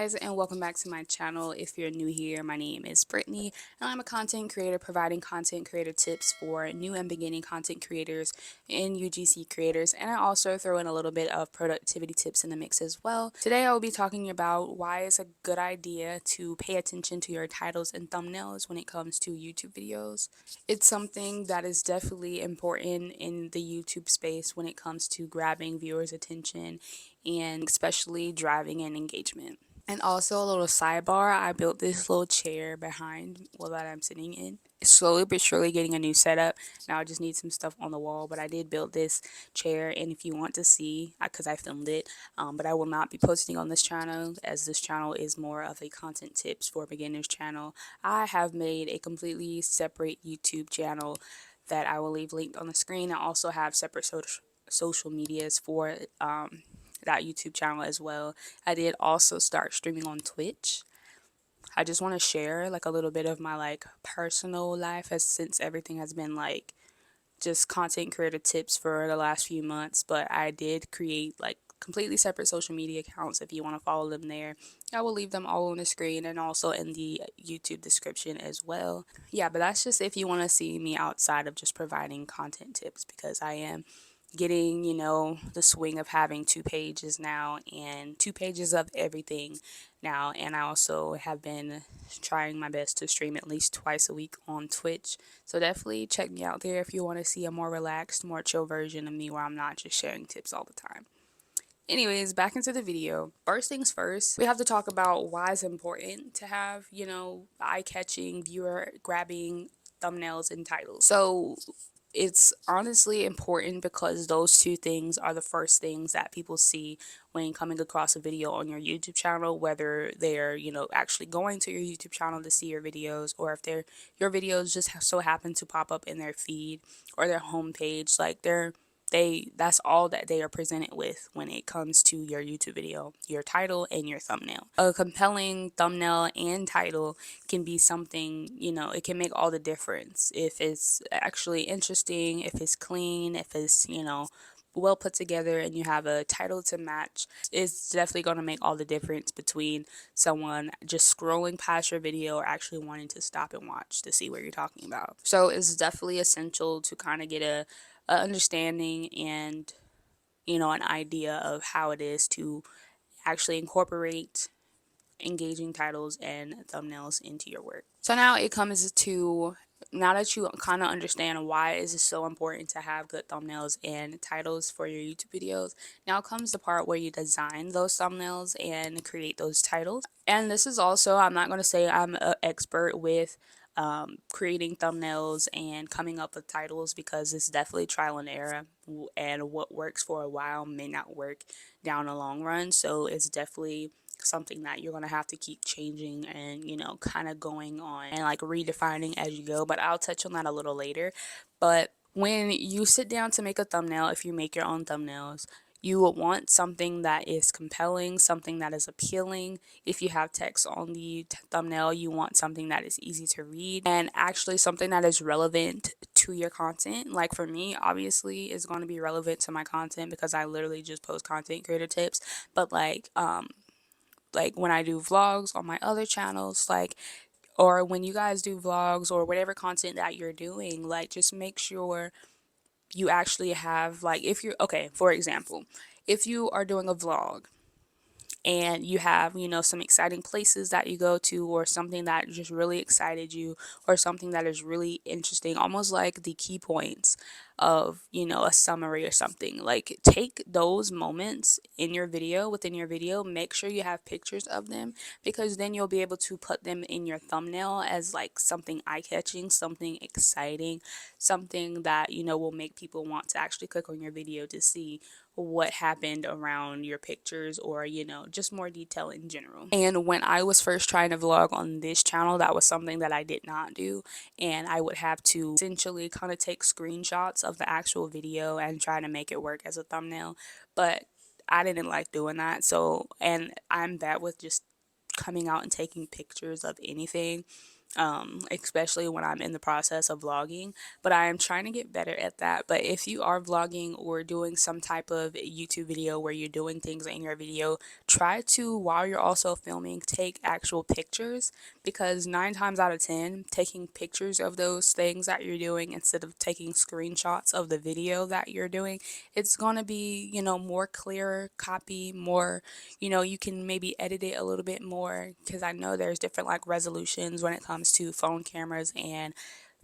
guys, and welcome back to my channel. If you're new here, my name is Brittney and I'm a content creator providing content creator tips for new and beginning content creators and UGC creators, and I also throw in a little bit of productivity tips in the mix as well. Today I will be talking about why it's a good idea to pay attention to your titles and thumbnails when it comes to YouTube videos. It's something that is definitely important in the YouTube space when it comes to grabbing viewers' attention and especially driving in engagement. And also a little sidebar, I built this little chair behind that I'm sitting in. Slowly but surely getting a new setup. Now I just need some stuff on the wall, but I did build this chair, and if you want to see, because I filmed it, but I will not be posting on this channel, as this channel is more of a content tips for beginners channel. I have made a completely separate YouTube channel that I will leave linked on the screen. I also have separate social medias for that YouTube channel as well. I did also start streaming on Twitch. I just want to share like a little bit of my personal life, as since everything has been just content creator tips for the last few months, but I did create completely separate social media accounts. If you want to follow them there, I will leave them all on the screen and also in the YouTube description as well. Yeah, but that's just if you want to see me outside of just providing content tips, because I am getting, the swing of having 2 pages now and 2 pages of everything now. And I also have been trying my best to stream at least twice a week on Twitch. So definitely check me out there if you want to see a more relaxed, more chill version of me where I'm not just sharing tips all the time. Anyways, back into the video. First things first, we have to talk about why it's important to have, eye-catching, viewer-grabbing thumbnails and titles. So it's honestly important because those two things are the first things that people see when coming across a video on your YouTube channel, whether they're, actually going to your YouTube channel to see your videos, or if your videos just so happen to pop up in their feed or their homepage. That's all that they are presented with when it comes to your YouTube video: your title and your thumbnail. A compelling thumbnail and title can be something, it can make all the difference. If it's actually interesting, if it's clean, if it's, well put together, and you have a title to match, it's definitely going to make all the difference between someone just scrolling past your video or actually wanting to stop and watch to see what you're talking about. So it's definitely essential to kind of get a understanding and, an idea of how it is to actually incorporate engaging titles and thumbnails into your work. So now it comes to, now that you kind of understand why is it so important to have good thumbnails and titles for your YouTube videos, now comes the part where you design those thumbnails and create those titles. And this is also, I'm not going to say I'm an expert with creating thumbnails and coming up with titles, because it's definitely trial and error, and what works for a while may not work down the long run. So it's definitely something that you're going to have to keep changing and, kind of going on and redefining as you go. But I'll touch on that a little later. But when you sit down to make a thumbnail, if you make your own thumbnails, you will want something that is compelling, something that is appealing. If you have text on the thumbnail, you want something that is easy to read and actually something that is relevant to your content. Like for me, obviously, is going to be relevant to my content because I literally just post content creator tips. But like when I do vlogs on my other channels, or when you guys do vlogs or whatever content that you're doing, just make sure you actually have, if you're, okay, for example, if you are doing a vlog and you have, some exciting places that you go to, or something that just really excited you, or something that is really interesting, almost like the key points of, a summary or something, take those moments in your video, within your video, make sure you have pictures of them, because then you'll be able to put them in your thumbnail as something eye-catching, something exciting, something that, will make people want to actually click on your video to see what happened around your pictures, or just more detail in general. And when I was first trying to vlog on this channel, that was something that I did not do, and I would have to essentially kind of take screenshots of the actual video and try to make it work as a thumbnail. But I didn't like doing that. So, and I'm bad with just coming out and taking pictures of anything. especially when I'm in the process of vlogging, but I am trying to get better at that. But if you are vlogging or doing some type of YouTube video where you're doing things in your video, try to, while you're also filming, take actual pictures, because 9 times out of 10, taking pictures of those things that you're doing instead of taking screenshots of the video that you're doing, it's going to be, more clearer copy, more, you can maybe edit it a little bit more, because I know there's different like resolutions when it comes to phone cameras and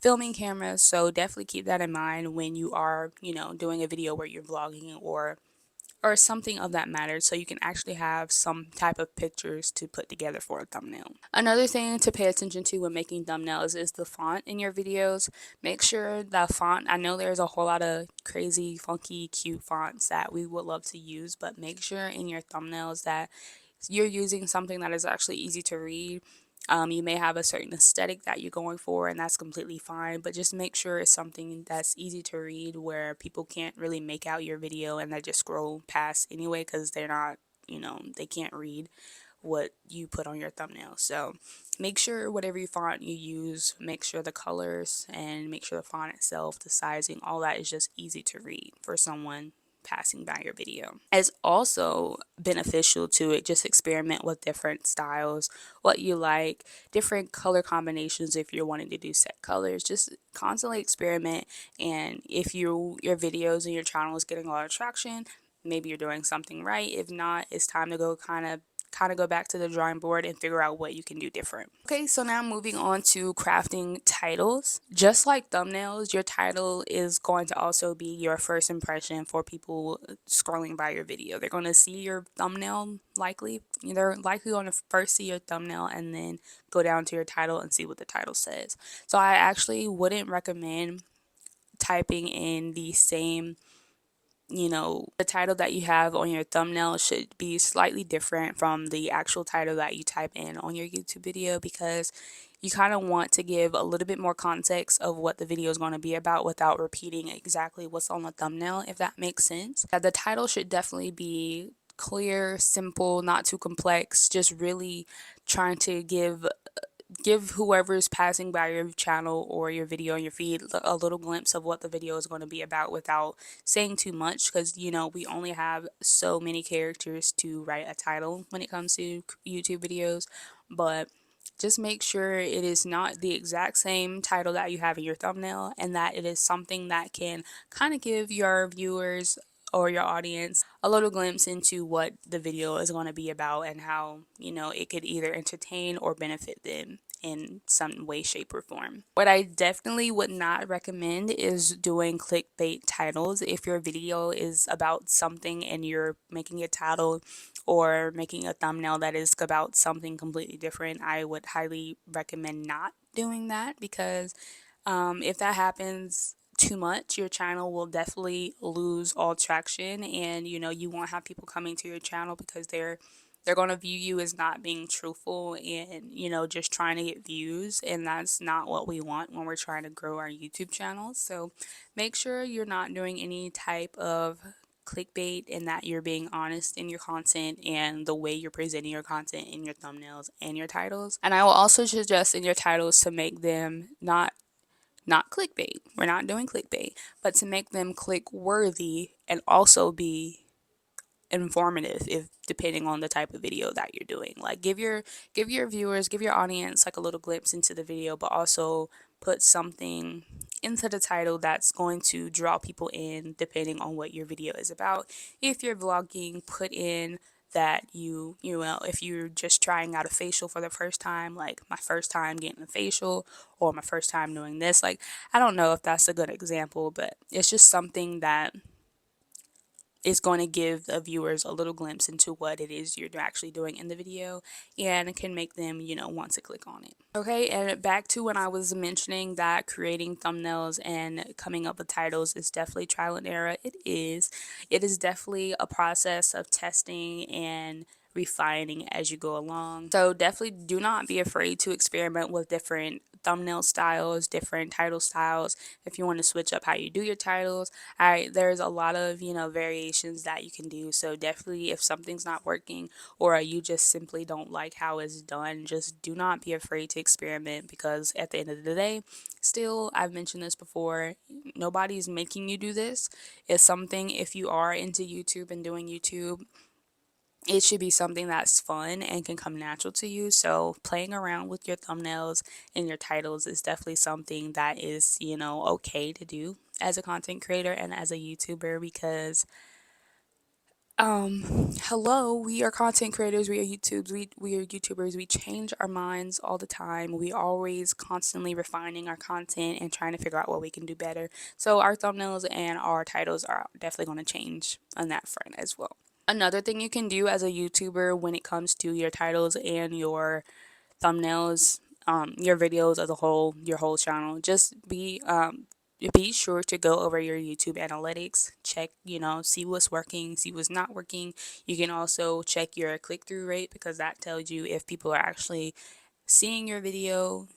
filming cameras. So definitely keep that in mind when you are, doing a video where you're vlogging or something of that matter, so you can actually have some type of pictures to put together for a thumbnail. Another thing to pay attention to when making thumbnails is the font in your videos. Make sure the font, I know there's a whole lot of crazy, funky, cute fonts that we would love to use, but make sure in your thumbnails that you're using something that is actually easy to read. You may have a certain aesthetic that you're going for, and that's completely fine, but just make sure it's something that's easy to read where people can't really make out your video and they just scroll past anyway, because they're not, they can't read what you put on your thumbnail. So make sure whatever font you use, make sure the colors and make sure the font itself, the sizing, all that is just easy to read for someone passing by your video. It's also beneficial to just experiment with different styles, what you like, different color combinations. If you're wanting to do set colors, just constantly experiment. And if your videos and your channel is getting a lot of traction, maybe you're doing something right. If not, it's time to go kind of go back to the drawing board and figure out what you can do different. Okay, so now moving on to crafting titles. Just like thumbnails, your title is going to also be your first impression for people scrolling by your video. They're going to see your thumbnail likely. They're likely going to first see your thumbnail and then go down to your title and see what the title says. So I actually wouldn't recommend typing in the same, the title that you have on your thumbnail should be slightly different from the actual title that you type in on your YouTube video, because you kind of want to give a little bit more context of what the video is going to be about without repeating exactly what's on the thumbnail, if that makes sense. The title should definitely be clear, simple, not too complex, just really trying to give whoever's passing by your channel or your video on your feed a little glimpse of what the video is going to be about without saying too much, because we only have so many characters to write a title when it comes to YouTube videos. But just make sure it is not the exact same title that you have in your thumbnail, and that it is something that can kind of give your viewers or your audience a little glimpse into what the video is going to be about, and how it could either entertain or benefit them in some way, shape, or form. What I definitely would not recommend is doing clickbait titles. If your video is about something and you're making a title or making a thumbnail that is about something completely different, I would highly recommend not doing that, because if that happens too much, your channel will definitely lose all traction, and you won't have people coming to your channel because they're going to view you as not being truthful and just trying to get views, and that's not what we want when we're trying to grow our YouTube channel. So make sure you're not doing any type of clickbait, and that you're being honest in your content and the way you're presenting your content in your thumbnails and your titles. And I will also suggest in your titles to make them not clickbait. We're not doing clickbait, but to make them click worthy and also be informative, if depending on the type of video that you're doing. Like give your viewers, give your audience like a little glimpse into the video, but also put something into the title that's going to draw people in depending on what your video is about. If you're vlogging, put in that if you're just trying out a facial for the first time, like my first time getting a facial, or my first time doing this. Like, I don't know if that's a good example, but it's just something that is going to give the viewers a little glimpse into what it is you're actually doing in the video, and can make them, want to click on it. Okay, and back to when I was mentioning that creating thumbnails and coming up with titles is definitely trial and error. It is definitely a process of testing and refining as you go along. So definitely do not be afraid to experiment with different thumbnail styles, different title styles. If you want to switch up how you do your titles, there's a lot of, variations that you can do. So definitely, if something's not working or you just simply don't like how it's done, just do not be afraid to experiment, because at the end of the day, still, I've mentioned this before, nobody's making you do this. It's something, if you are into YouTube and doing YouTube, it should be something that's fun and can come natural to you. So playing around with your thumbnails and your titles is definitely something that is, okay to do as a content creator and as a YouTuber, because hello, we are content creators, we are YouTubers, we change our minds all the time. We always constantly refining our content and trying to figure out what we can do better. So our thumbnails and our titles are definitely going to change on that front as well. Another thing you can do as a YouTuber when it comes to your titles and your thumbnails, your videos as a whole, your whole channel, just be sure to go over your YouTube analytics, check, see what's working, see what's not working. You can also check your click-through rate, because that tells you if people are actually seeing your video,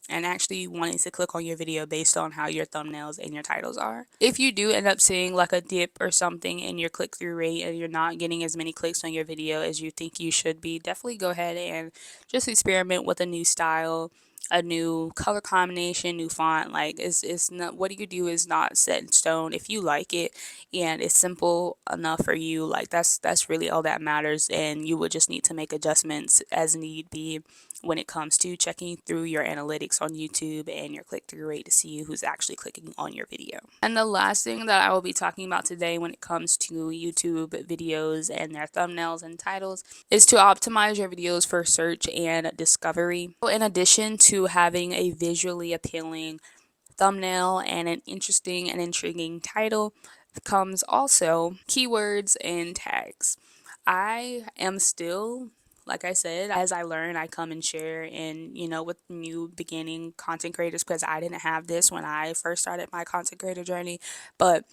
and actually wanting to click on your video based on how your thumbnails and your titles are. If you do end up seeing like a dip or something in your click-through rate and you're not getting as many clicks on your video as you think you should be, definitely go ahead and just experiment with a new style, a new color combination, new font. Like, it's not, what you do is not set in stone. If you like it and it's simple enough for you, like that's really all that matters, and you would just need to make adjustments as need be when it comes to checking through your analytics on YouTube and your click-through rate to see who's actually clicking on your video. And the last thing that I will be talking about today when it comes to YouTube videos and their thumbnails and titles is to optimize your videos for search and discovery. So in addition to having a visually appealing thumbnail and an interesting and intriguing title, comes also keywords and tags. I am still, like I said, as I learn, I come and share, and with new beginning content creators, because I didn't have this when I first started my content creator journey. But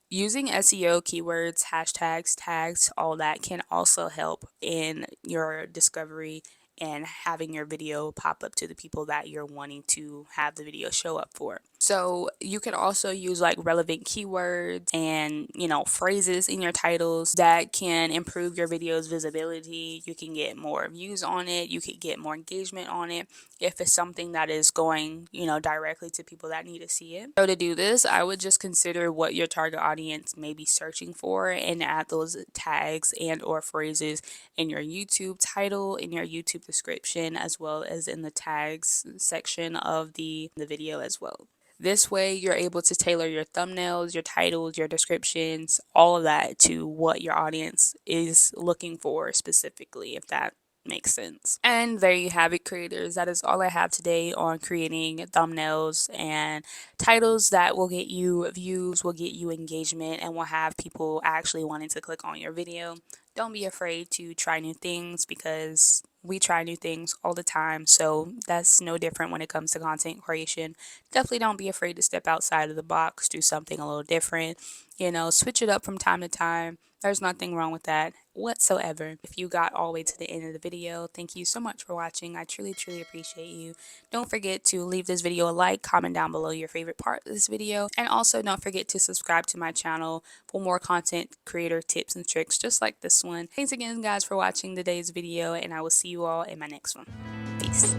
using SEO, keywords, hashtags, tags, all that can also help in your discovery and having your video pop up to the people that you're wanting to have the video show up for. So you can also use like relevant keywords and, phrases in your titles that can improve your video's visibility. You can get more views on it. You could get more engagement on it if it's something that is going, directly to people that need to see it. So to do this, I would just consider what your target audience may be searching for and add those tags and or phrases in your YouTube title, in your YouTube description, as well as in the tags section of the video as well. This way, you're able to tailor your thumbnails, your titles, your descriptions, all of that to what your audience is looking for specifically, if that makes sense. And there you have it, creators. That is all I have today on creating thumbnails and titles that will get you views, will get you engagement, and will have people actually wanting to click on your video. Don't be afraid to try new things, because we try new things all the time. So that's no different when it comes to content creation. Definitely don't be afraid to step outside of the box, do something a little different, switch it up from time to time. There's nothing wrong with that whatsoever. If you got all the way to the end of the video, thank you so much for watching. I truly, truly appreciate you. Don't forget to leave this video a like, comment down below your favorite part of this video, and also don't forget to subscribe to my channel for more content creator tips and tricks just like this one. Thanks again, guys, for watching today's video, and I will see you all in my next one. Peace.